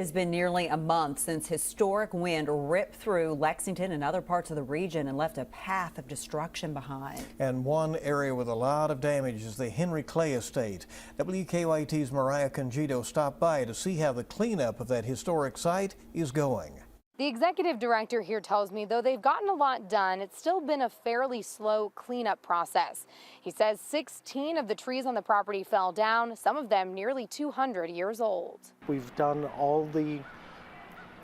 It's been nearly a month since historic wind ripped through Lexington and other parts of the region and left a path of destruction behind. And one area with a lot of damage is the Henry Clay estate. WKYT's Mariah Congito stopped by to see how the cleanup of that historic site is going. The executive director here tells me though they've gotten a lot done, it's still been a fairly slow cleanup process. He says 16 of the trees on the property fell down, some of them nearly 200 years old. We've done all the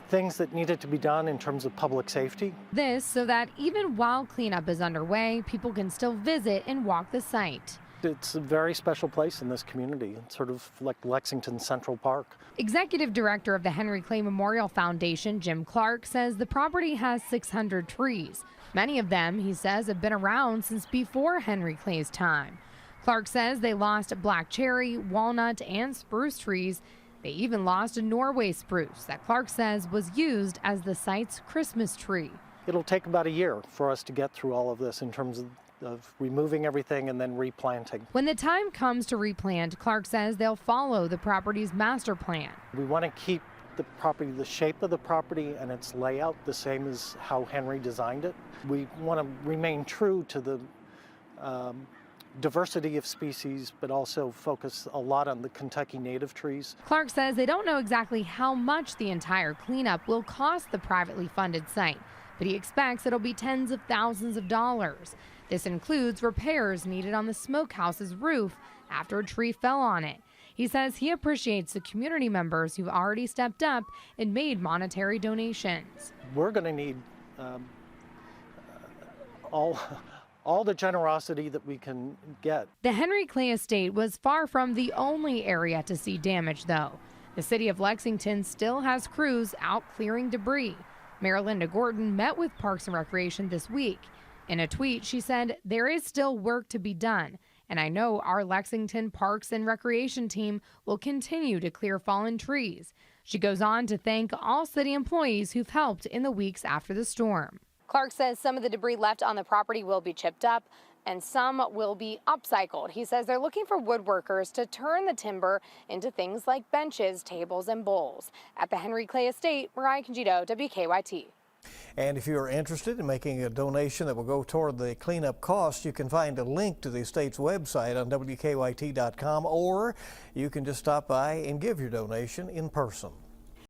things that needed to be done in terms of public safety. This so that even while cleanup is underway, people can still visit and walk the site. It's a very special place in this community. It's sort of like Lexington Central Park. Executive Director of the Henry Clay Memorial Foundation, Jim Clark, says the property has 600 trees. Many of them, he says, have been around since before Henry Clay's time. Clark says they lost black cherry, walnut, and spruce trees. They even lost a Norway spruce that Clark says was used as the site's Christmas tree. It'll take about a year for us to get through all of this in terms of removing everything and then replanting. When the time comes to replant, Clark says they'll follow the property's master plan. We want to keep the property, the shape of the property and its layout the same as how Henry designed it. We want to remain true to the diversity of species, but also focus a lot on the Kentucky native trees. Clark says they don't know exactly how much the entire cleanup will cost the privately funded site, but he expects it'll be tens of thousands of dollars. This includes repairs needed on the smokehouse's roof after a tree fell on it. He says he appreciates the community members who've already stepped up and made monetary donations. We're going to need all the generosity that we can get. The Henry Clay estate was far from the only area to see damage, though. The city of Lexington still has crews out clearing debris. Mayor Linda Gordon met with Parks and Recreation this week. In a tweet, she said, "There is still work to be done, and I know our Lexington Parks and Recreation team will continue to clear fallen trees." She goes on to thank all city employees who've helped in the weeks after the storm. Clark says some of the debris left on the property will be chipped up and some will be upcycled. He says they're looking for woodworkers to turn the timber into things like benches, tables, and bowls. At the Henry Clay Estate, Mariah Congito, WKYT. And if you're interested in making a donation that will go toward the cleanup costs, you can find a link to the estate's website on WKYT.com, or you can just stop by and give your donation in person.